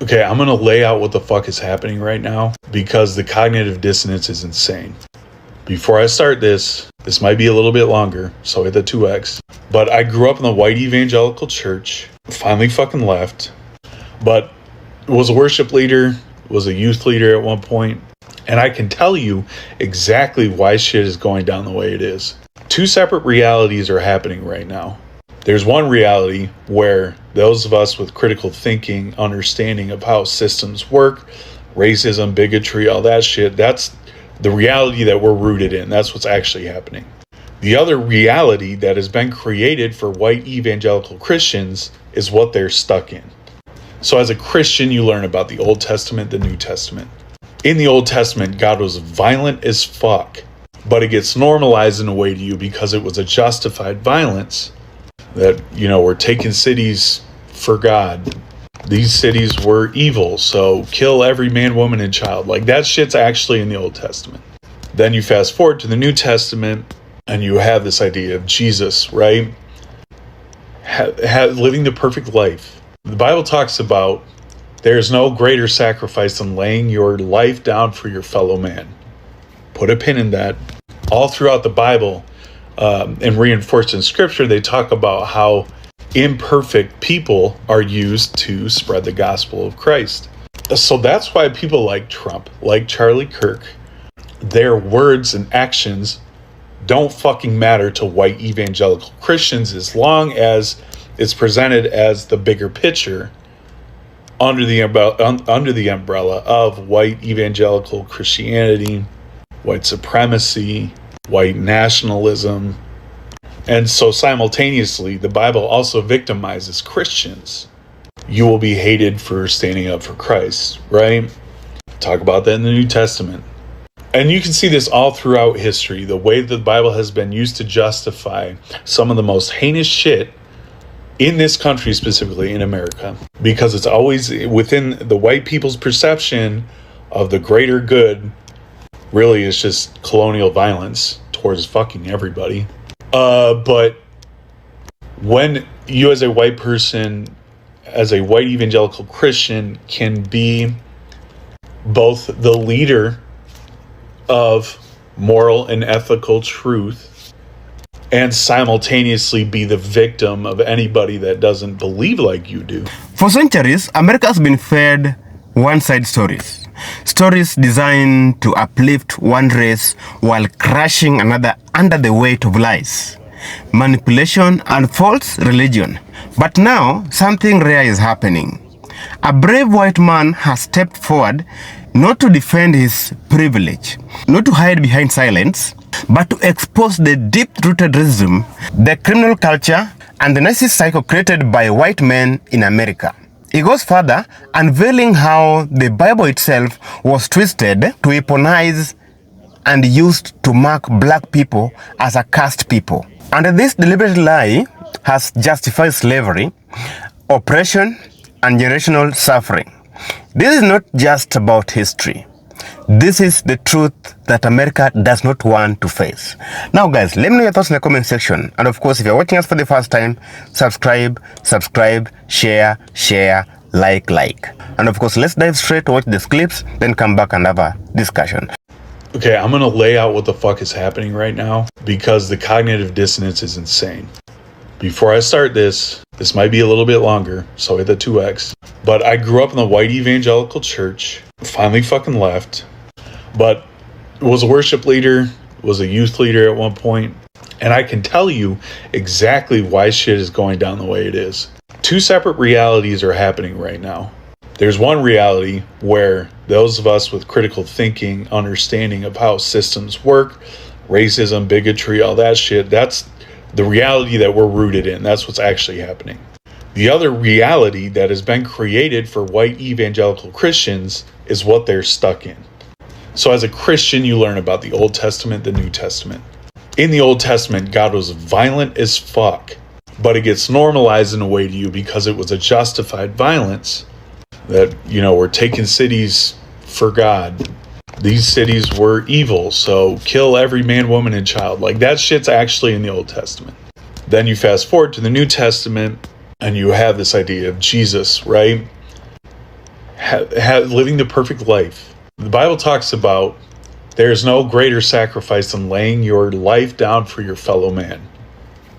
Okay, I'm gonna lay out what the fuck is happening right now because the cognitive dissonance is insane. Before I start this might be a little bit longer, so hit the 2x. But I grew up in the white evangelical church, finally fucking left, but was a worship leader, was a youth leader at one point, and I can tell you exactly why shit is going down the way it is. Two separate realities are happening right now. There's one reality where those of us with critical thinking, understanding of how systems work, racism, bigotry, all that shit, that's the reality that we're rooted in. That's what's actually happening. The other reality that has been created for white evangelical Christians is what they're stuck in. So as a Christian, you learn about the Old Testament, the New Testament. In the Old Testament, God was violent as fuck, but it gets normalized in a way to you because it was a justified violence. That, we're taking cities for God. These cities were evil, so kill every man, woman, and child. Like, that shit's actually in the Old Testament. Then you fast forward to the New Testament, and you have this idea of Jesus, right? Living the perfect life. The Bible talks about there's no greater sacrifice than laying your life down for your fellow man. Put a pin in that. All throughout the Bible, and reinforced in scripture, they talk about how imperfect people are used to spread the gospel of Christ. So that's why people like Trump, like Charlie Kirk, their words and actions don't fucking matter to white evangelical Christians as long as it's presented as the bigger picture under the umbrella of white evangelical Christianity, white supremacy, white nationalism. And so simultaneously, the Bible also victimizes Christians. You will be hated for standing up for Christ, right? Talk about that in the New Testament. And you can see this all throughout history, the way that the Bible has been used to justify some of the most heinous shit in this country, specifically in America, because it's always within the white people's perception of the greater good. Really, it's just colonial violence towards fucking everybody. But when you as a white person, as a white evangelical Christian, can be both the leader of moral and ethical truth and simultaneously be the victim of anybody that doesn't believe like you do. For centuries, America has been fed one-side stories. Stories designed to uplift one race while crushing another under the weight of lies, manipulation, and false religion. But now, something rare is happening. A brave white man has stepped forward not to defend his privilege, not to hide behind silence, but to expose the deep-rooted racism, the criminal culture, and the Nazi cycle created by white men in America. He goes further, unveiling how the Bible itself was twisted to weaponize and used to mark black people as a cursed people. And this deliberate lie has justified slavery, oppression, and generational suffering. This is not just about history. This is the truth that America does not want to face. Now guys, let me know your thoughts in the comment section. And of course, if you're watching us for the first time, subscribe, share, like. And of course, let's dive straight to watch these clips, then come back and have a discussion. Okay, I'm gonna lay out what the fuck is happening right now because the cognitive dissonance is insane. Before I start this might be a little bit longer, so hit the 2x. But I grew up in the white evangelical church, finally fucking left, but was a worship leader, was a youth leader at one point, and I can tell you exactly why shit is going down the way it is. Two separate realities are happening right now. There's one reality where those of us with critical thinking, understanding of how systems work, racism, bigotry, all that shit, that's the reality that we're rooted in. That's what's actually happening. The other reality that has been created for white evangelical Christians is what they're stuck in. So as a Christian, you learn about the Old Testament, the New Testament. In the Old Testament, God was violent as fuck, but it gets normalized in a way to you because it was a justified violence. That, we're taking cities for God. These cities were evil, so kill every man, woman, and child. Like, that shit's actually in the Old Testament. Then you fast forward to the New Testament, and you have this idea of Jesus, right? living the perfect life. The Bible talks about there's no greater sacrifice than laying your life down for your fellow man.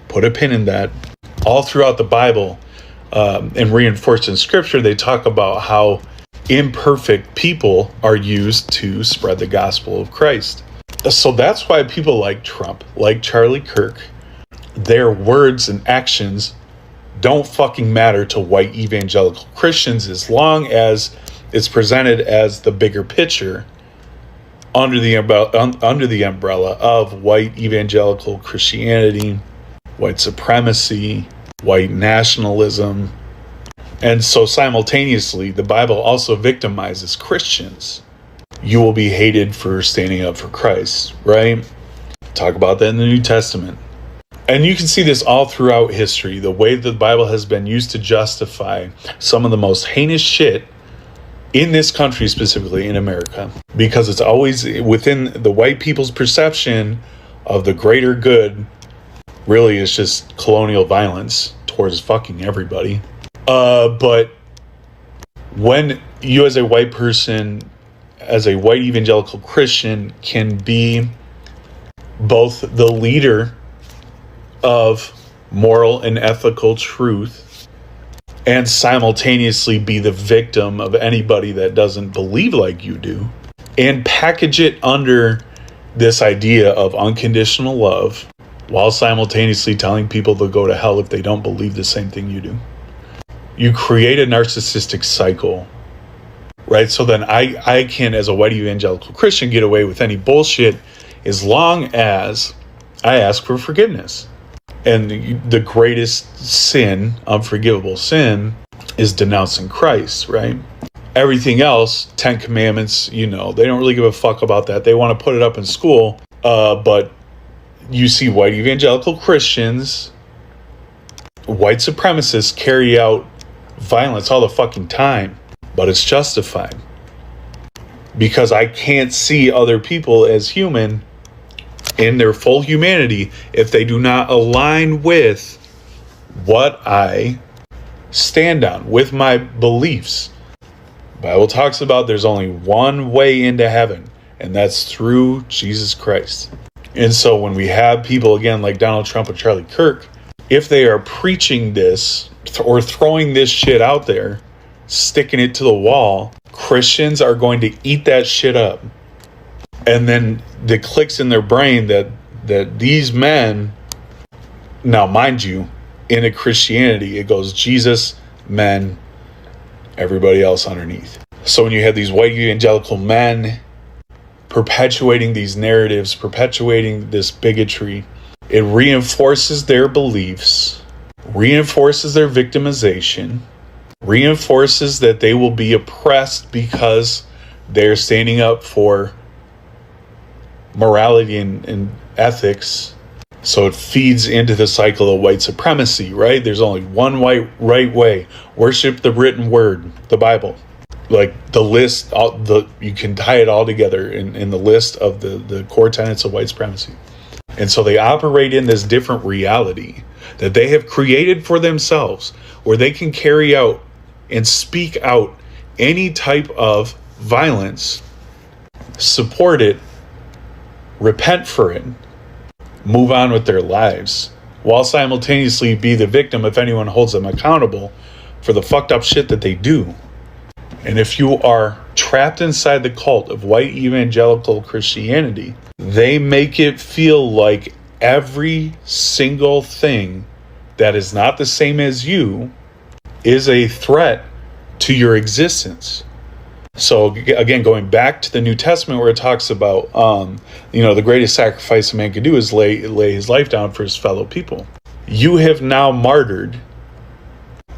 Put a pin in that. All throughout the Bible and reinforced in Scripture, they talk about how imperfect people are used to spread the gospel of Christ. So that's why people like Trump, like Charlie Kirk, their words and actions don't fucking matter to white evangelical Christians as long as it's presented as the bigger picture under the umbrella of white evangelical Christianity, white supremacy, white nationalism. And so simultaneously, the Bible also victimizes Christians. You will be hated for standing up for Christ, right? Talk about that in the New Testament. And you can see this all throughout history, the way the Bible has been used to justify some of the most heinous shit in this country, specifically in America, because it's always within the white people's perception of the greater good. Really, it's just colonial violence towards fucking everybody. But when you as a white person, as a white evangelical Christian, can be both the leader of moral and ethical truth and simultaneously be the victim of anybody that doesn't believe like you do, and package it under this idea of unconditional love while simultaneously telling people they'll go to hell if they don't believe the same thing you do, you create a narcissistic cycle, right? So then I can, as a white evangelical Christian, get away with any bullshit as long as I ask for forgiveness. And the greatest sin, unforgivable sin, is denouncing Christ, right? Everything else, 10 Commandments, they don't really give a fuck about that. They want to put it up in school, but you see white evangelical Christians, white supremacists carry out violence all the fucking time, but it's justified. Because I can't see other people as human in their full humanity if they do not align with what I stand on, with my beliefs. The Bible talks about there's only one way into heaven, and that's through Jesus Christ. And so when we have people, again, like Donald Trump and Charlie Kirk, if they are preaching this or throwing this shit out there, sticking it to the wall, Christians are going to eat that shit up. And then it clicks in their brain that these men, now mind you, in a Christianity, it goes Jesus, men, everybody else underneath. So when you have these white evangelical men perpetuating these narratives, perpetuating this bigotry, it reinforces their beliefs, reinforces their victimization, reinforces that they will be oppressed because they're standing up for morality and ethics. So it feeds into the cycle of white supremacy, right? There's only one right way. Worship the written word, the Bible. Like the list, you can tie it all together in the list of the core tenets of white supremacy. And so they operate in this different reality that they have created for themselves, where they can carry out and speak out any type of violence, support it, repent for it, move on with their lives, while simultaneously be the victim if anyone holds them accountable for the fucked up shit that they do. And if you are trapped inside the cult of white evangelical Christianity, they make it feel like every single thing that is not the same as you is a threat to your existence. So again, going back to the New Testament where it talks about, the greatest sacrifice a man can do is lay his life down for his fellow people. You have now martyred,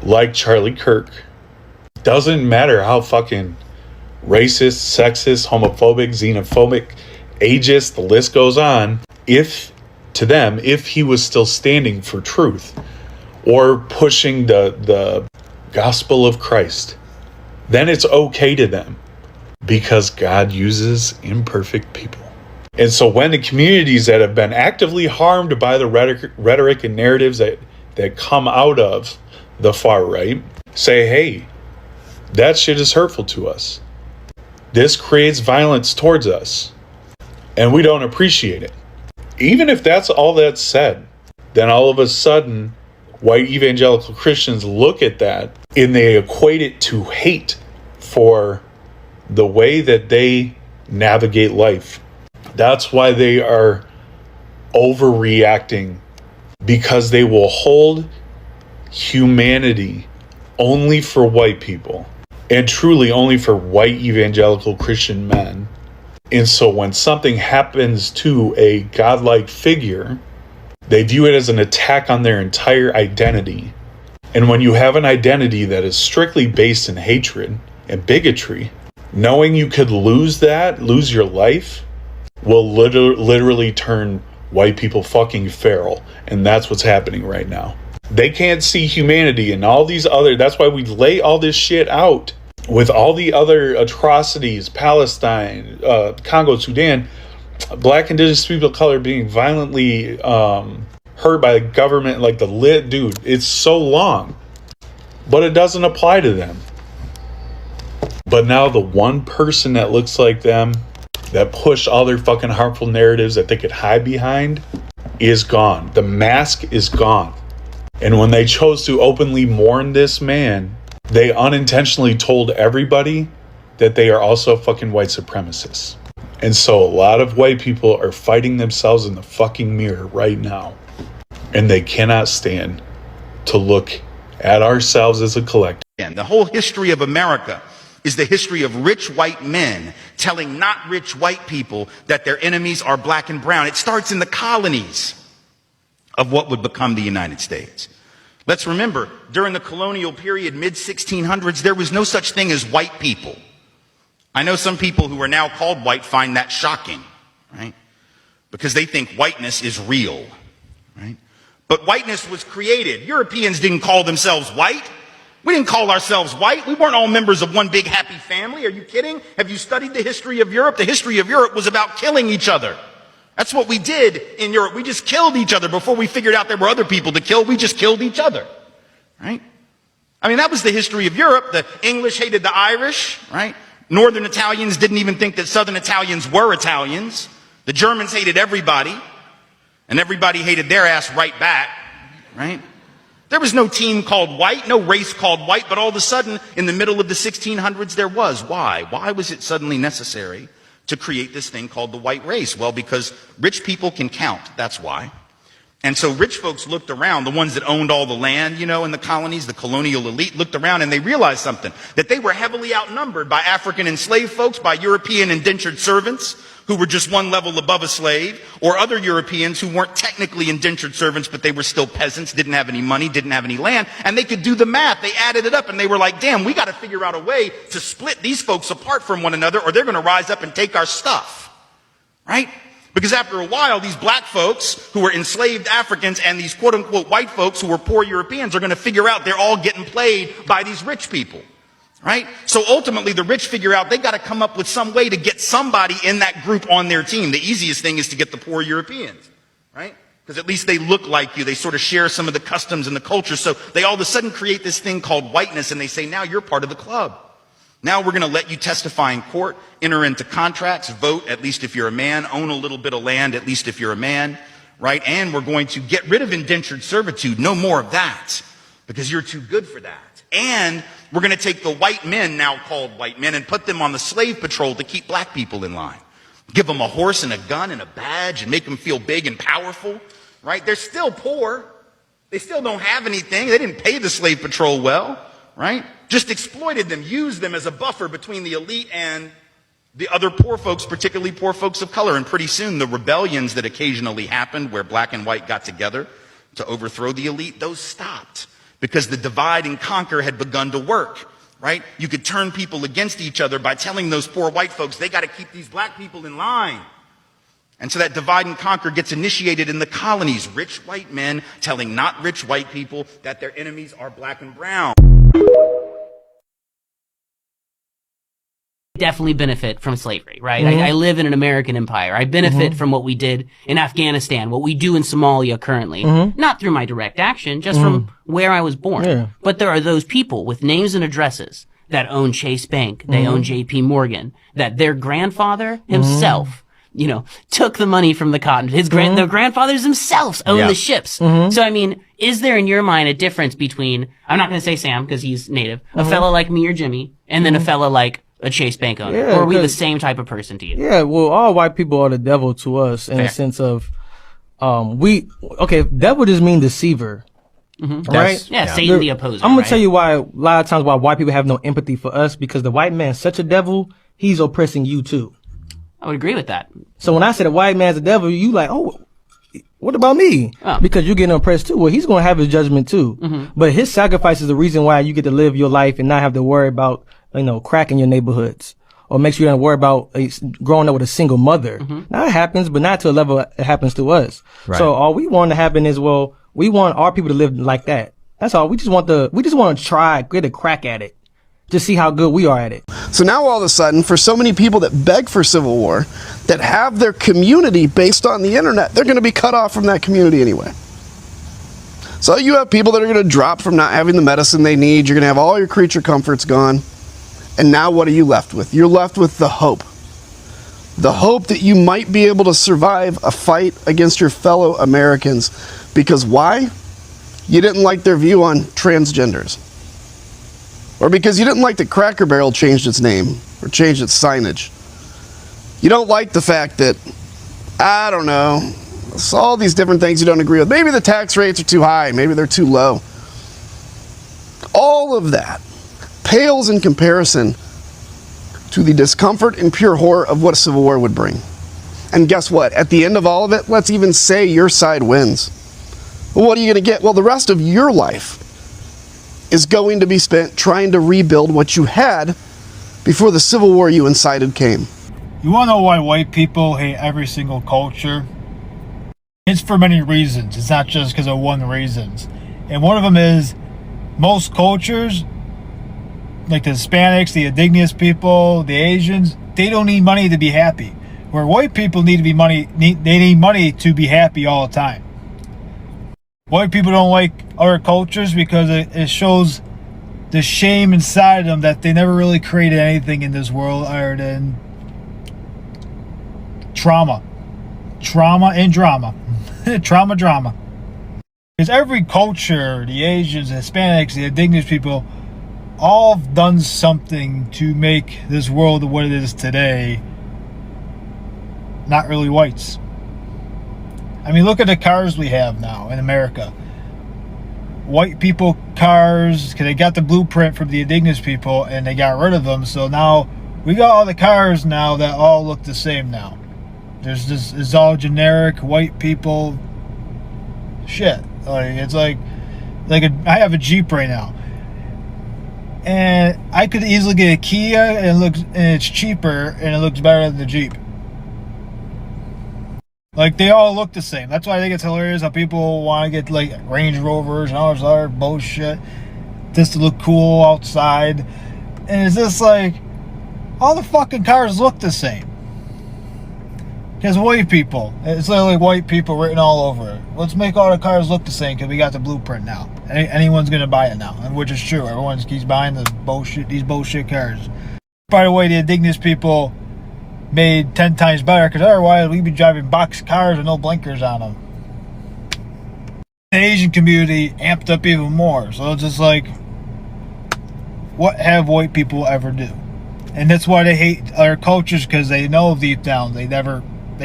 like Charlie Kirk. Doesn't matter how fucking racist, sexist, homophobic, xenophobic, ageist, the list goes on. If he was still standing for truth or pushing the gospel of Christ, then it's okay to them because God uses imperfect people. And so when the communities that have been actively harmed by the rhetoric and narratives that come out of the far right say, hey, That shit is hurtful to us. This creates violence towards us, and we don't appreciate it. Even if that's all that's said, then all of a sudden, white evangelical Christians look at that and they equate it to hate for the way that they navigate life. That's why they are overreacting, because they will hold humanity only for white people, and truly only for white evangelical Christian men. And so when something happens to a godlike figure, they view it as an attack on their entire identity. And when you have an identity that is strictly based in hatred and bigotry, knowing you could lose your life, will literally turn white people fucking feral. And that's what's happening right now. They can't see humanity and all these other, that's why we lay all this shit out with all the other atrocities, Palestine, Congo, Sudan, black indigenous people of color being violently hurt by the government, like dude, it's so long, but it doesn't apply to them. But now the one person that looks like them, that pushed all their fucking harmful narratives that they could hide behind, is gone. The mask is gone. And when they chose to openly mourn this man, they unintentionally told everybody that they are also fucking white supremacists. And so a lot of white people are fighting themselves in the fucking mirror right now. And they cannot stand to look at ourselves as a collective. And the whole history of America is the history of rich white men telling not rich white people that their enemies are black and brown. It starts in the colonies of what would become the United States. Let's remember, during the colonial period, mid-1600s, there was no such thing as white people. I know some people who are now called white find that shocking, right? Because they think whiteness is real, right? But whiteness was created. Europeans didn't call themselves white. We didn't call ourselves white. We weren't all members of one big happy family. Are you kidding? Have you studied the history of Europe? The history of Europe was about killing each other. That's what we did in Europe. We just killed each other before we figured out there were other people to kill. We just killed each other, right? I mean, that was the history of Europe. The English hated the Irish, right? Northern Italians didn't even think that Southern Italians were Italians. The Germans hated everybody, and everybody hated their ass right back, right? There was no team called white, no race called white, but all of a sudden, in the middle of the 1600s, there was. Why? Why was it suddenly necessary to create this thing called the white race? Well, because rich people can count, that's why. And so rich folks looked around, the ones that owned all the land, in the colonies, the colonial elite, looked around and they realized something, that they were heavily outnumbered by African enslaved folks, by European indentured servants, who were just one level above a slave, or other Europeans who weren't technically indentured servants, but they were still peasants, didn't have any money, didn't have any land, and they could do the math. They added it up and they were like, damn, we got to figure out a way to split these folks apart from one another, or they're going to rise up and take our stuff, right? Because after a while, these black folks who were enslaved Africans and these quote unquote white folks who were poor Europeans are going to figure out they're all getting played by these rich people. Right? So ultimately, the rich figure out they got to come up with some way to get somebody in that group on their team. The easiest thing is to get the poor Europeans, right? Because at least they look like you. They sort of share some of the customs and the culture. So they all of a sudden create this thing called whiteness, and they say, now you're part of the club. Now we're going to let you testify in court, enter into contracts, vote, at least if you're a man, own a little bit of land, at least if you're a man, right? And we're going to get rid of indentured servitude. No more of that, because you're too good for that. And we're going to take the white men, now called white men, and put them on the slave patrol to keep black people in line. Give them a horse and a gun and a badge and make them feel big and powerful, right? They're still poor. They still don't have anything. They didn't pay the slave patrol well, right? Just exploited them, used them as a buffer between the elite and the other poor folks, particularly poor folks of color. And pretty soon, the rebellions that occasionally happened where black and white got together to overthrow the elite, those stopped. Because the divide and conquer had begun to work, right? You could turn people against each other by telling those poor white folks, they got to keep these black people in line. And so that divide and conquer gets initiated in the colonies. Rich white men telling not rich white people that their enemies are black and brown. Definitely benefit from slavery, right? I live in an American empire. I benefit from what we did in Afghanistan, what we do in Somalia currently, not through my direct action, just from where I was born. Yeah. But there are those people with names and addresses that own Chase Bank, they own JP Morgan, that their grandfather himself, you know, took the money from the cotton. Their grandfathers themselves own the ships. So, I mean, is there in your mind a difference between, I'm not going to say Sam because he's native, a fella like me or Jimmy, and then a fella like a Chase Bank owner? Or are we the same type of person to you? Yeah, well, all white people are the devil to us in the sense of, devil just mean deceiver. Right? Yeah, Satan the opposer. I'm gonna tell you why, a lot of times why white people have no empathy for us, because the white man's such a devil, he's oppressing you too. I would agree with that. So when I say the white man's a devil, you like, oh, what about me? Oh. Because you're getting oppressed too. Well, he's gonna have his judgment too. But his sacrifice is the reason why you get to live your life and not have to worry about, you know, crack in your neighborhoods. Or makes you don't worry about growing up with a single mother. Now it happens, but not to a level it happens to us. Right. So all we want to happen is, well, we want our people to live like that. That's all. We just want to try, get a crack at it. Just see how good we are at it. So now all of a sudden, for so many people that beg for civil war, that have their community based on the internet, they're going to be cut off from that community anyway. So you have people that are going to drop from not having the medicine they need. You're going to have all your creature comforts gone. And now what are you left with? You're left with the hope. The hope that you might be able to survive a fight against your fellow Americans. Because why? You didn't like their view on transgenders. Or because you didn't like that Cracker Barrel changed its name or changed its signage. You don't like the fact that, I don't know, it's all these different things you don't agree with. Maybe the tax rates are too high. Maybe they're too low. All of that pales in comparison to the discomfort and pure horror of what a civil war would bring. And guess what? At the end of all of it, let's even say your side wins. Well, what are you going to get? Well, the rest of your life is going to be spent trying to rebuild what you had before the civil war you incited came. You want to know why white people hate every single culture? It's for many reasons. It's not just because of one reason. And one of them is most cultures, like the Hispanics, the indigenous people, the Asians, they don't need money to be happy. Where white people need money to be happy all the time. White people don't like other cultures because it shows the shame inside them that they never really created anything in this world other than trauma. Trauma and drama. Drama. Because every culture, the Asians, the Hispanics, the indigenous people, all have done something to make this world what it is today. Not really whites. I mean, look at the cars we have now in America. White people cars, because they got the blueprint from the indigenous people and they got rid of them. So now we got all the cars now that all look the same now. It's all generic white people shit. Like I have a Jeep right now. And I could easily get a Kia and it's cheaper and it looks better than the Jeep. Like, they all look the same. That's why I think it's hilarious how people want to get, like, Range Rovers and all this other bullshit just to look cool outside. And it's just like, all the fucking cars look the same. Because white people. It's literally white people written all over it. Let's make all the cars look the same because we got the blueprint now. Anyone's going to buy it now. Which is true. Everyone keeps buying these bullshit cars. By the way, the indigenous people made 10 times better, because otherwise we'd be driving box cars with no blinkers on them. The Asian community amped up even more. So it's just like, what have white people ever do? And that's why they hate other cultures, because they know deep down they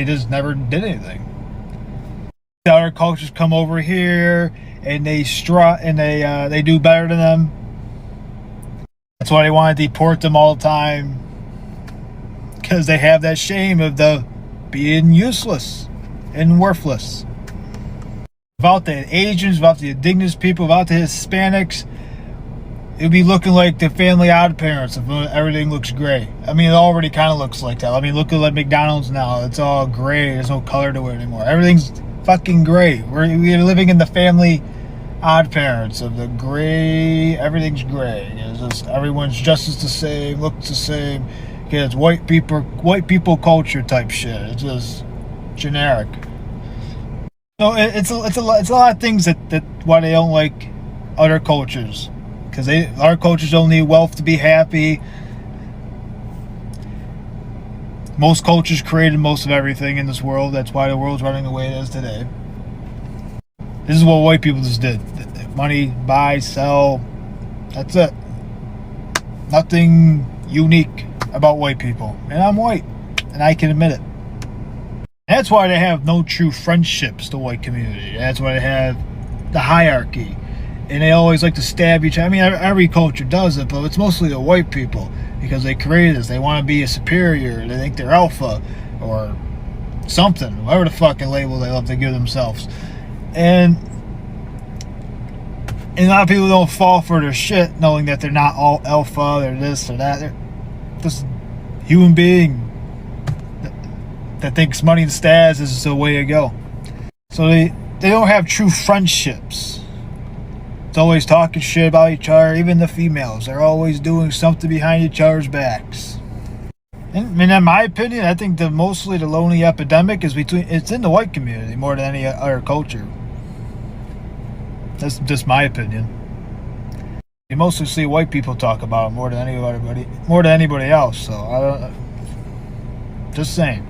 just never did anything. The other cultures come over here and they strut and they do better than them. That's why they want to deport them all the time. Because they have that shame of the being useless and worthless. Without the Asians, without the indigenous people, without the Hispanics, it would be looking like the Family Odd Parents if everything looks gray. I mean, it already kind of looks like that. I mean, look at like McDonald's now. It's all gray. There's no color to it anymore. Everything's fucking gray. We're living in the Family Odd Parents of the gray. Everything's gray. It's just, everyone's just as the same, looks the same. It's white people culture type shit. It's just generic. So it's a lot of things that why they don't like other cultures. because our cultures don't need wealth to be happy. Most cultures created most of everything in this world. That's why the world's running the way it is today. This is what white people just did. Money, buy, sell. That's it. Nothing unique about white people. And I'm white, and I can admit it. That's why they have no true friendships, the white community. That's why they have the hierarchy. And they always like to stab each other. I mean, every culture does it, but it's mostly the white people. Because they created this. They want to be a superior. They think they're alpha. Or something. Whatever the fucking label they love to give themselves. And a lot of people don't fall for their shit, knowing that they're not all alpha, they're this or that. They're just human being that thinks money and status is the way to go. So they don't have true friendships. It's always talking shit about each other. Even the females, they're always doing something behind each other's backs. And in my opinion, I think mostly the lonely epidemic it's in the white community more than any other culture. That's just my opinion. You mostly see white people talk about it more than anybody else. So I don't. Just saying,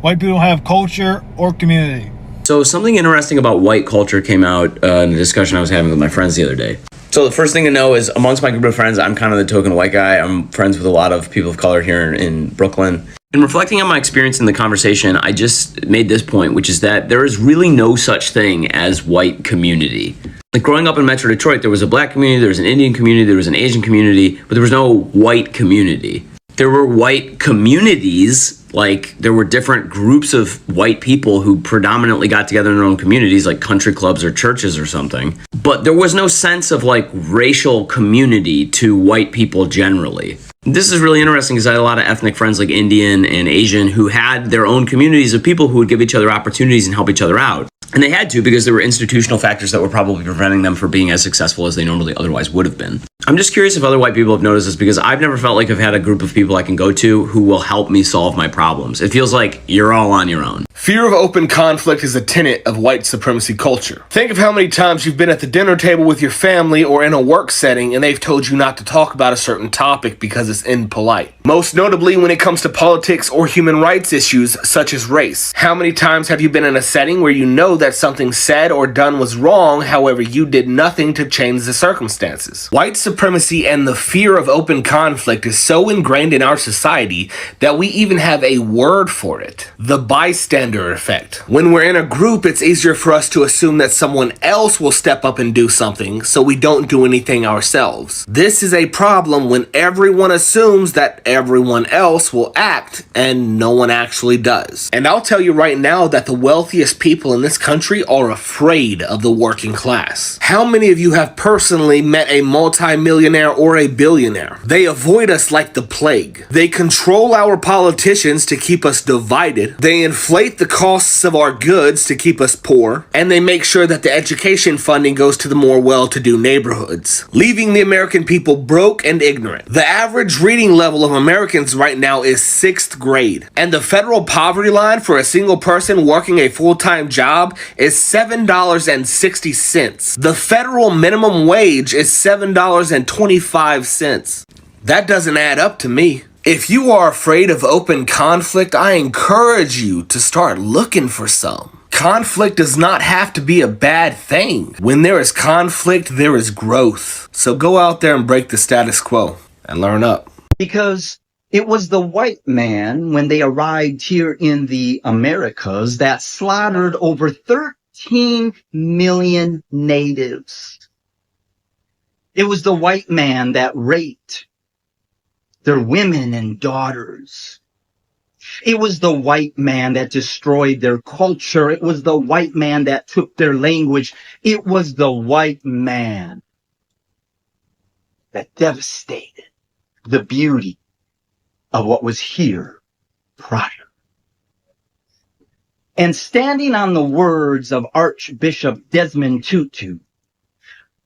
white people don't have culture or community. So something interesting about white culture came out in a discussion I was having with my friends the other day. So the first thing to know is amongst my group of friends, I'm kind of the token white guy. I'm friends with a lot of people of color here in Brooklyn. In reflecting on my experience in the conversation, I just made this point, which is that there is really no such thing as white community. Like growing up in Metro Detroit, there was a black community, there was an Indian community, there was an Asian community, but there was no white community. There were white communities, like there were different groups of white people who predominantly got together in their own communities, like country clubs or churches or something. But there was no sense of like racial community to white people generally. This is really interesting because I had a lot of ethnic friends like Indian and Asian who had their own communities of people who would give each other opportunities and help each other out. And they had to because there were institutional factors that were probably preventing them from being as successful as they normally otherwise would have been. I'm just curious if other white people have noticed this because I've never felt like I've had a group of people I can go to who will help me solve my problems. It feels like you're all on your own. Fear of open conflict is a tenet of white supremacy culture. Think of how many times you've been at the dinner table with your family or in a work setting and they've told you not to talk about a certain topic because it's impolite. Most notably when it comes to politics or human rights issues such as race. How many times have you been in a setting where you know that something said or done was wrong, however you did nothing to change the circumstances? White supremacy and the fear of open conflict is so ingrained in our society that we even have a word for it. The bystander effect. When we're in a group, it's easier for us to assume that someone else will step up and do something, so we don't do anything ourselves. This is a problem when everyone assumes that everyone else will act and no one actually does. And I'll tell you right now that the wealthiest people in this country are afraid of the working class. How many of you have personally met a multi-millionaire or a billionaire? They avoid us like the plague. They control our politicians to keep us divided. They inflate the costs of our goods to keep us poor. And they make sure that the education funding goes to the more well-to-do neighborhoods, leaving the American people broke and ignorant. The average reading level of Americans right now is 6th grade. And the federal poverty line for a single person working a full-time job is $7.60. The federal minimum wage is $7.25. That doesn't add up to me. If you are afraid of open conflict, I encourage you to start looking for some. Conflict does not have to be a bad thing. When there is conflict, there is growth. So go out there and break the status quo and learn up. Because it was the white man, when they arrived here in the Americas, that slaughtered over 13 million natives. It was the white man that raped their women and daughters. It was the white man that destroyed their culture. It was the white man that took their language. It was the white man that devastated the beauty of what was here prior. And standing on the words of Archbishop Desmond Tutu,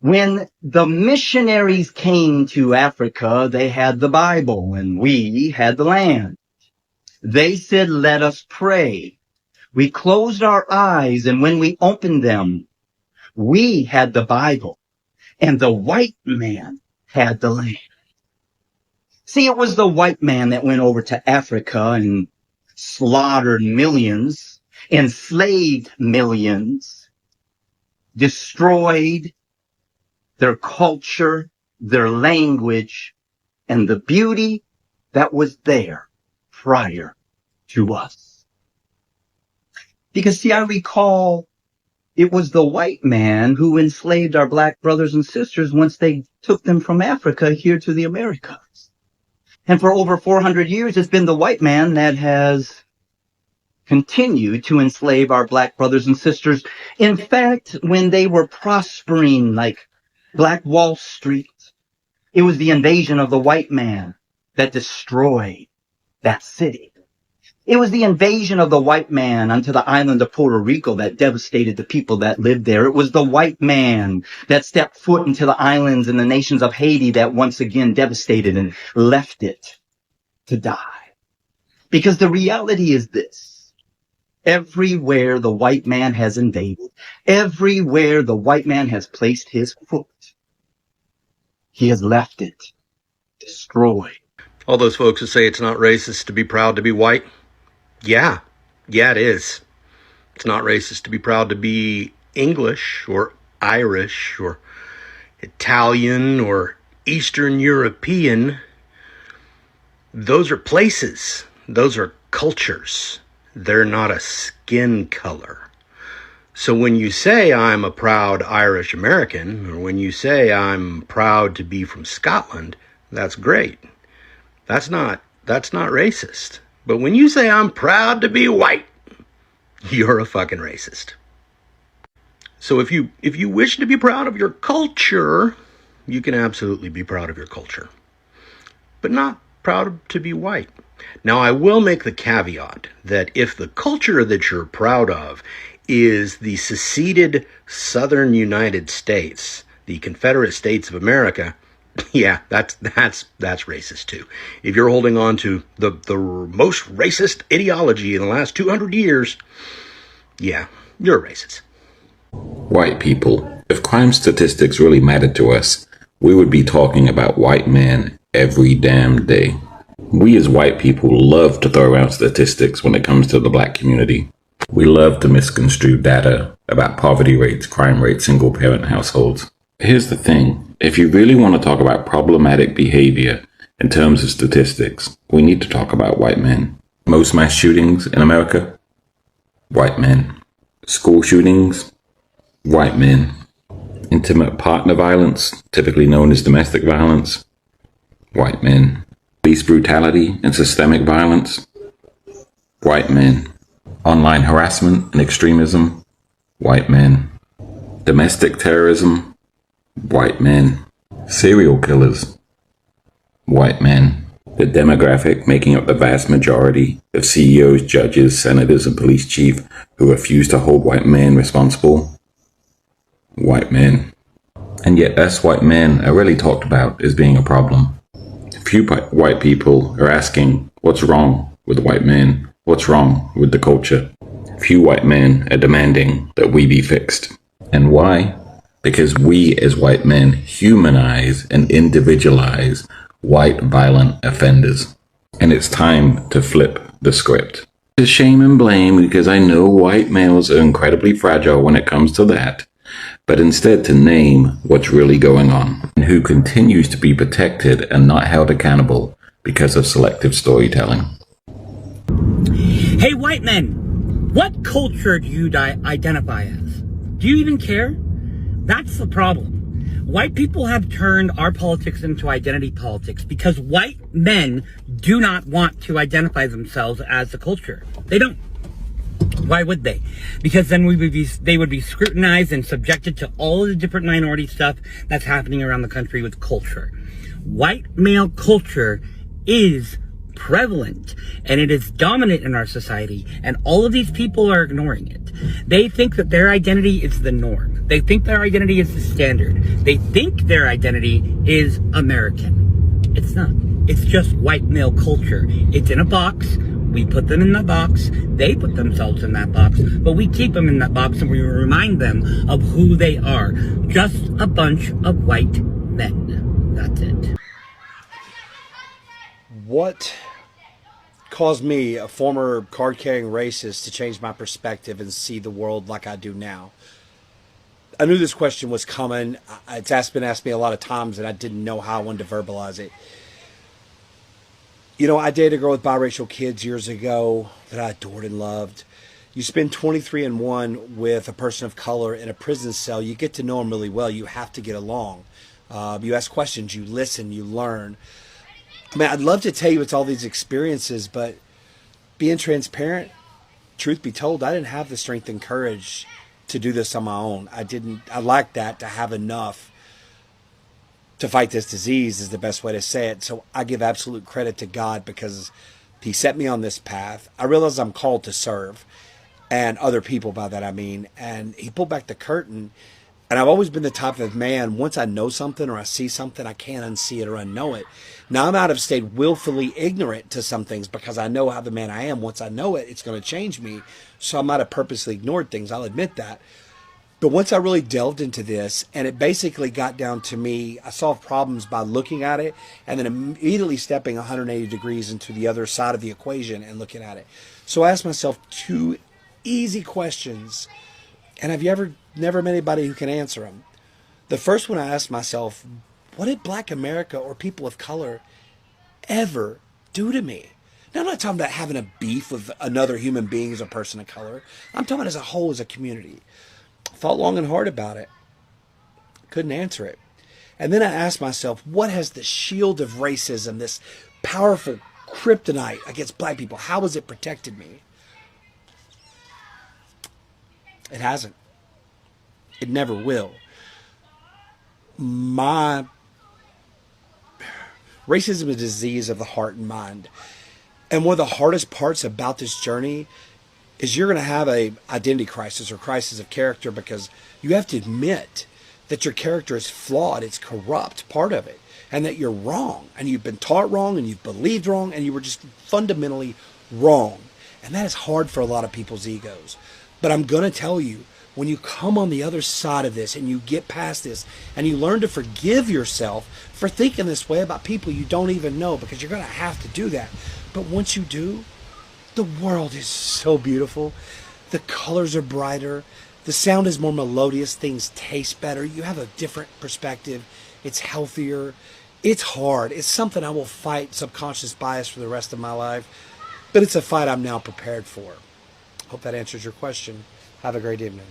when the missionaries came to Africa, they had the Bible and we had the land. They said, let us pray. We closed our eyes, and when we opened them, we had the Bible. and the white man had the land. See, it was the white man that went over to Africa and slaughtered millions, enslaved millions, destroyed their culture, their language, and the beauty that was there prior to us. Because see, I recall it was the white man who enslaved our black brothers and sisters once they took them from Africa here to the Americas. And for over 400 years, it's been the white man that has continued to enslave our black brothers and sisters. In fact, when they were prospering like Black Wall Street, it was the invasion of the white man that destroyed that city. It was the invasion of the white man onto the island of Puerto Rico that devastated the people that lived there. It was the white man that stepped foot into the islands and the nations of Haiti that once again devastated and left it to die. Because the reality is this: everywhere the white man has invaded, everywhere the white man has placed his foot, he has left it destroyed. All those folks who say it's not racist to be proud to be white. Yeah, it is. It's not racist to be proud to be English or Irish or Italian or Eastern European. Those are places. Those are cultures. They're not a skin color. So when you say I'm a proud Irish American, or when you say I'm proud to be from Scotland, that's great. That's not racist. But when you say I'm proud to be white, you're a fucking racist. So if you wish to be proud of your culture, you can absolutely be proud of your culture, but not proud to be white. Now, I will make the caveat that if the culture that you're proud of is the seceded Southern United States, the Confederate States of America, yeah, that's racist too. If you're holding on to the most racist ideology in the last 200 years, yeah, you're a racist. White people, if crime statistics really mattered to us, we would be talking about white men every damn day. We as white people love to throw around statistics when it comes to the black community. We love to misconstrue data about poverty rates, crime rates, single parent households. Here's the thing. If you really want to talk about problematic behavior in terms of statistics, we need to talk about white men. Most mass shootings in America, white men. School shootings, white men. Intimate partner violence, typically known as domestic violence, white men. Police brutality and systemic violence, white men. Online harassment and extremism, white men. Domestic terrorism, white men. Serial killers, white men. The demographic making up the vast majority of CEOs, judges, senators, and police chiefs who refuse to hold white men responsible, white men. And yet us white men are rarely talked about as being a problem. Few white people are asking, what's wrong with white men? What's wrong with the culture? Few white men are demanding that we be fixed. And why? Because we as white men humanize and individualize white violent offenders. And it's time to flip the script. To shame and blame, because I know white males are incredibly fragile when it comes to that, but instead to name what's really going on and who continues to be protected and not held accountable because of selective storytelling. Hey, white men, what culture do you identify as? Do you even care? That's the problem. White people have turned our politics into identity politics because white men do not want to identify themselves as the culture. They don't. Why would they? Because then they would be scrutinized and subjected to all of the different minority stuff that's happening around the country with culture. White male culture is prevalent and it is dominant in our society, and all of these people are ignoring it. They think that their identity is the norm. They think their identity is the standard. They think their identity is American. It's not. It's just white male culture. It's in a box. We put them in that box. They put themselves in that box. But we keep them in that box and we remind them of who they are. Just a bunch of white men. That's it. What caused me, a former card-carrying racist, to change my perspective and see the world like I do now? I knew this question was coming. It's been asked me a lot of times, and I didn't know how I wanted to verbalize it. You know, I dated a girl with biracial kids years ago that I adored and loved. You spend 23-1 with a person of color in a prison cell. You get to know them really well. You have to get along. You ask questions, you listen, you learn. I mean, I'd love to tell you it's all these experiences, but being transparent, truth be told, I didn't have the strength and courage to do this on my own. I lacked that, to have enough to fight this disease is the best way to say it. So I give absolute credit to God because he set me on this path. I realize I'm called to serve, and other people by that I mean, and he pulled back the curtain. And I've always been the type of man, once I know something or I see something, I can't unsee it or unknow it. Now I might have stayed willfully ignorant to some things because I know how the man I am. Once I know it, it's going to change me. So I might have purposely ignored things. I'll admit that. But once I really delved into this, and it basically got down to me, I solved problems by looking at it and then immediately stepping 180 degrees into the other side of the equation and looking at it. So I asked myself two easy questions. And have you never met anybody who can answer them? The first one I asked myself, what did Black America or people of color ever do to me? Now, I'm not talking about having a beef with another human being as a person of color. I'm talking about as a whole, as a community. Thought long and hard about it. Couldn't answer it. And then I asked myself, what has the shield of racism, this powerful kryptonite against Black people, how has it protected me? It hasn't. It never will. Racism is a disease of the heart and mind. And one of the hardest parts about this journey is you're going to have a identity crisis or crisis of character, because you have to admit that your character is flawed, it's corrupt, part of it, and that you're wrong, and you've been taught wrong, and you've believed wrong, and you were just fundamentally wrong. And that is hard for a lot of people's egos. But I'm going to tell you, when you come on the other side of this and you get past this and you learn to forgive yourself for thinking this way about people you don't even know, because you're going to have to do that. But once you do, the world is so beautiful. The colors are brighter. The sound is more melodious. Things taste better. You have a different perspective. It's healthier. It's hard. It's something I will fight subconscious bias for the rest of my life. But it's a fight I'm now prepared for. Hope that answers your question. Have a great evening.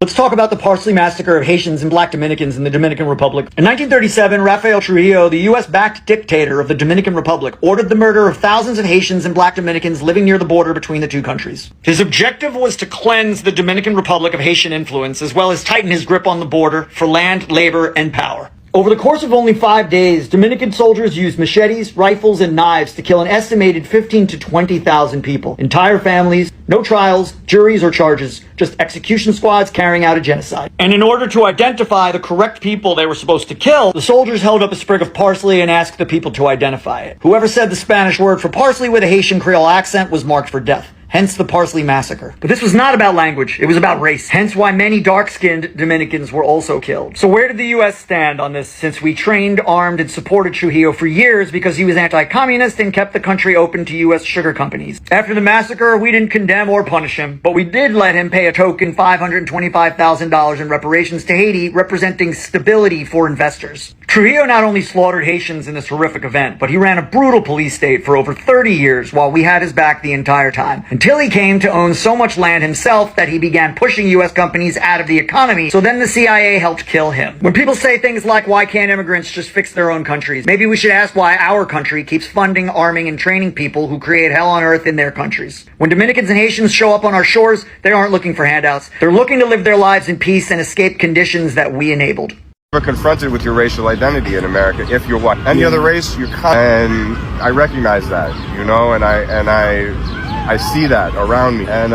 Let's talk about the Parsley massacre of Haitians and Black Dominicans in the Dominican Republic. In 1937, Rafael Trujillo, the U.S.-backed dictator of the Dominican Republic, ordered the murder of thousands of Haitians and Black Dominicans living near the border between the two countries. His objective was to cleanse the Dominican Republic of Haitian influence, as well as tighten his grip on the border for land, labor, and power. Over the course of only 5 days, Dominican soldiers used machetes, rifles, and knives to kill an estimated 15,000 to 20,000 people. Entire families, no trials, juries, or charges, just execution squads carrying out a genocide. And in order to identify the correct people they were supposed to kill, the soldiers held up a sprig of parsley and asked the people to identify it. Whoever said the Spanish word for parsley with a Haitian Creole accent was marked for death. Hence the Parsley massacre. But this was not about language, it was about race. Hence why many dark-skinned Dominicans were also killed. So where did the US stand on this, since we trained, armed, and supported Trujillo for years because he was anti-communist and kept the country open to US sugar companies? After the massacre, we didn't condemn or punish him, but we did let him pay a token $525,000 in reparations to Haiti, representing stability for investors. Trujillo not only slaughtered Haitians in this horrific event, but he ran a brutal police state for over 30 years while we had his back the entire time, until he came to own so much land himself that he began pushing US companies out of the economy, so then the CIA helped kill him. When people say things like, why can't immigrants just fix their own countries? Maybe we should ask why our country keeps funding, arming, and training people who create hell on earth in their countries. When Dominicans and Haitians show up on our shores, they aren't looking for handouts. They're looking to live their lives in peace and escape conditions that we enabled. You're confronted with your racial identity in America if you're white. Any other race, you're cut. And I recognize that, you know, and I see that around me. And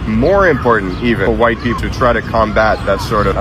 more important even for white people to try to combat that sort of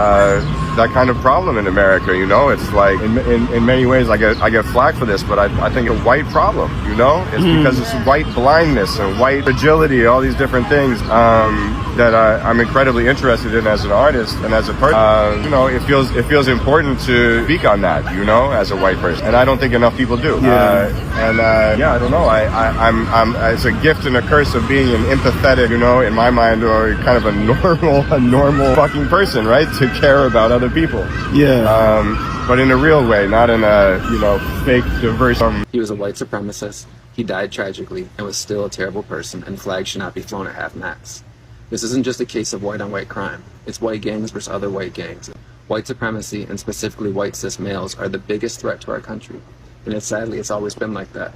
that kind of problem in America. You know, it's like in many ways I get flack for this, but I think it's a white problem. You know, it's because it's white blindness and white fragility, all these different things that I'm incredibly interested in as an artist and as a person. You know, it feels important to speak on that. You know, as a white person, and I don't think enough people do. Yeah, I don't know. I'm it's a gift and a curse of being an empathetic, you know, in my mind, or kind of a normal fucking person, right? To care about other people. Yeah. But in a real way, not in a, you know, fake diverse. He was a white supremacist. He died tragically and was still a terrible person, and flags should not be flown at half-mast. This isn't just a case of white-on-white crime. It's white gangs versus other white gangs. White supremacy, and specifically white cis males, are the biggest threat to our country. And sadly, it's always been like that.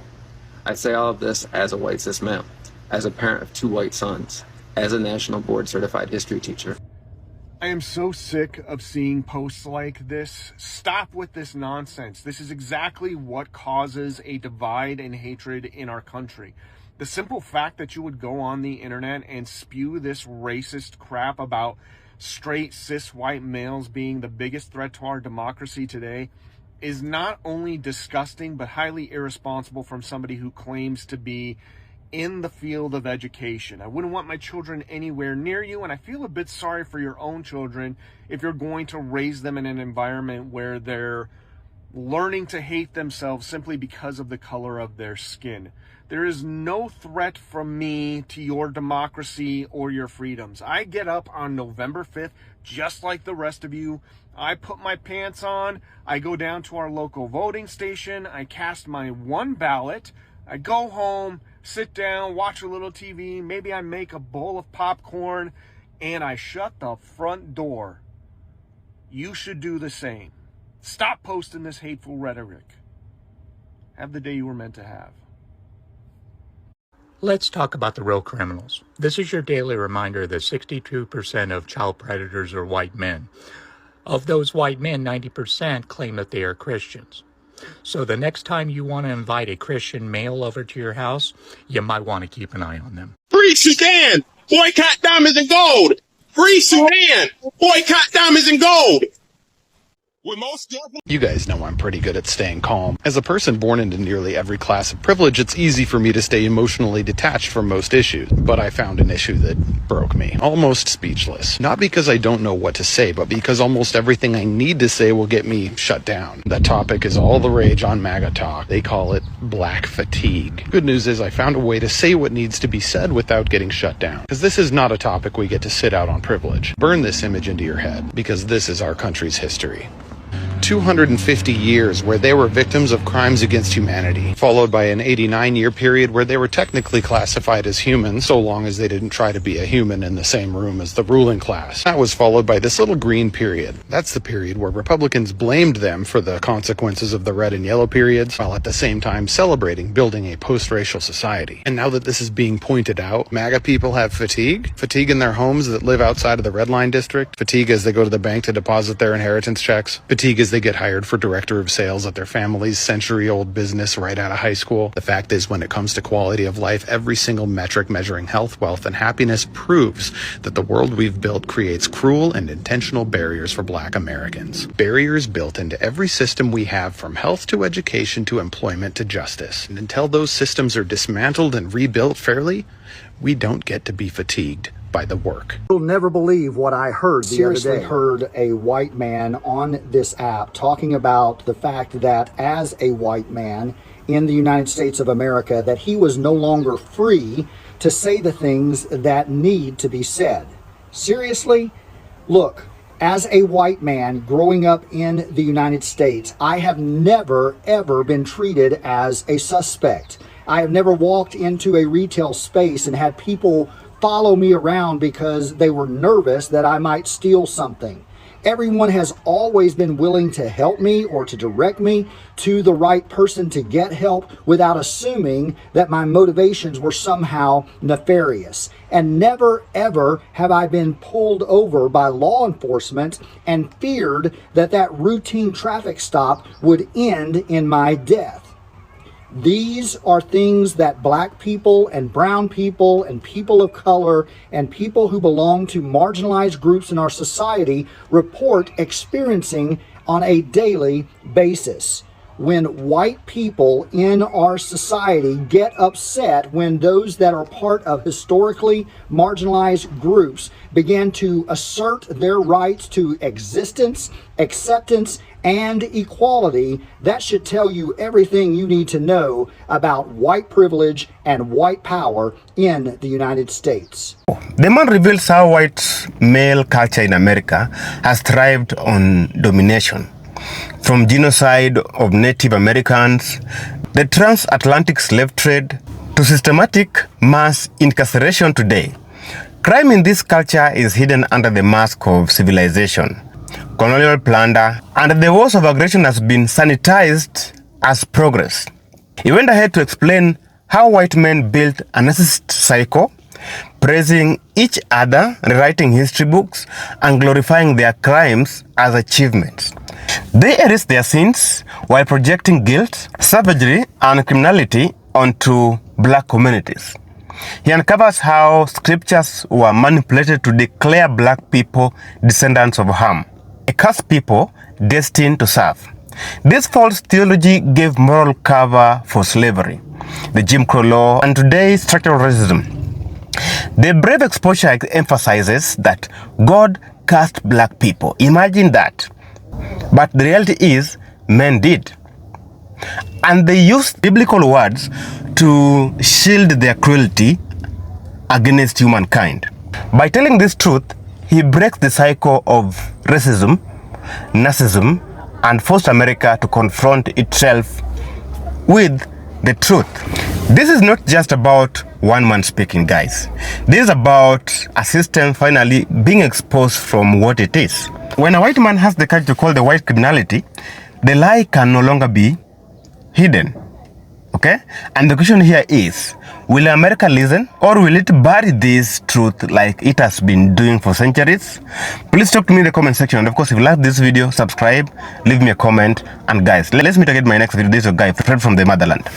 I say all of this as a white cis male, as a parent of 2 white sons, as a national board certified history teacher. I am so sick of seeing posts like this. Stop with this nonsense. This is exactly what causes a divide and hatred in our country. The simple fact that you would go on the internet and spew this racist crap about straight cis white males being the biggest threat to our democracy today is not only disgusting but highly irresponsible from somebody who claims to be in the field of education. I wouldn't want my children anywhere near you, and I feel a bit sorry for your own children if you're going to raise them in an environment where they're learning to hate themselves simply because of the color of their skin. There is no threat from me to your democracy or your freedoms. I get up on November 5th just like the rest of you. I put my pants on, I go down to our local voting station, I cast my 1 ballot, I go home, sit down, watch a little TV, maybe I make a bowl of popcorn, and I shut the front door. You should do the same. Stop posting this hateful rhetoric. Have the day you were meant to have. Let's talk about the real criminals. This is your daily reminder that 62% of child predators are white men. Of those white men, 90% claim that they are Christians. So the next time you want to invite a Christian male over to your house, you might want to keep an eye on them. Free Sudan! Boycott diamonds and gold! Free Sudan! Boycott diamonds and gold! You guys know I'm pretty good at staying calm. As a person born into nearly every class of privilege, it's easy for me to stay emotionally detached from most issues. But I found an issue that broke me. Almost speechless. Not because I don't know what to say, but because almost everything I need to say will get me shut down. That topic is all the rage on MAGA talk. They call it black fatigue. Good news is I found a way to say what needs to be said without getting shut down. Because this is not a topic we get to sit out on privilege. Burn this image into your head, because this is our country's history. 250 years where they were victims of crimes against humanity, followed by an 89-year period where they were technically classified as humans, so long as they didn't try to be a human in the same room as the ruling class. That was followed by this little green period. That's the period where Republicans blamed them for the consequences of the red and yellow periods, while at the same time celebrating building a post-racial society. And now that this is being pointed out, MAGA people have fatigue. Fatigue in their homes that live outside of the red line district. Fatigue as they go to the bank to deposit their inheritance checks. Fatigue as they get hired for director of sales at their family's century-old business right out of high school. The fact is, when it comes to quality of life, every single metric measuring health, wealth, and happiness proves that the world we've built creates cruel and intentional barriers for Black Americans. Barriers built into every system we have, from health to education to employment to justice. And until those systems are dismantled and rebuilt fairly, we don't get to be fatigued by the work. You'll never believe what I heard the other day. Seriously heard a white man on this app talking about the fact that as a white man in the United States of America, that he was no longer free to say the things that need to be said. Seriously? Look, as a white man growing up in the United States, I have never, ever been treated as a suspect. I have never walked into a retail space and had people follow me around because they were nervous that I might steal something. Everyone has always been willing to help me or to direct me to the right person to get help without assuming that my motivations were somehow nefarious. And never ever have I been pulled over by law enforcement and feared that that routine traffic stop would end in my death. These are things that black people and brown people and people of color and people who belong to marginalized groups in our society report experiencing on a daily basis. When white people in our society get upset when those that are part of historically marginalized groups begin to assert their rights to existence, acceptance, and equality, that should tell you everything you need to know about white privilege and white power in the United States. The man reveals how white male culture in America has thrived on domination. From genocide of Native Americans, the transatlantic slave trade, to systematic mass incarceration today. Crime in this culture is hidden under the mask of civilization, colonial plunder, and the wars of aggression has been sanitized as progress. He went ahead to explain how white men built a narcissist cycle, praising each other, rewriting history books, and glorifying their crimes as achievements. They erase their sins while projecting guilt, savagery, and criminality onto black communities. He uncovers how scriptures were manipulated to declare black people descendants of Ham, a cursed people destined to serve. This false theology gave moral cover for slavery, the Jim Crow law, and today's structural racism. The brave exposure emphasizes that God cursed black people. Imagine that. But the reality is, men did. And they used biblical words to shield their cruelty against humankind. By telling this truth, he breaks the cycle of racism, narcissism, and forced America to confront itself with the truth. This is not just about one man speaking, guys. This is about a system finally being exposed from what it is. When a white man has the courage to call the white criminality, the lie can no longer be hidden. Okay? And the question here is, will America listen, or will it bury this truth like it has been doing for centuries? Please talk to me in the comment section. And of course, if you like this video, subscribe, leave me a comment. And guys, let's meet again in my next video. This is your guy, Fred from the motherland.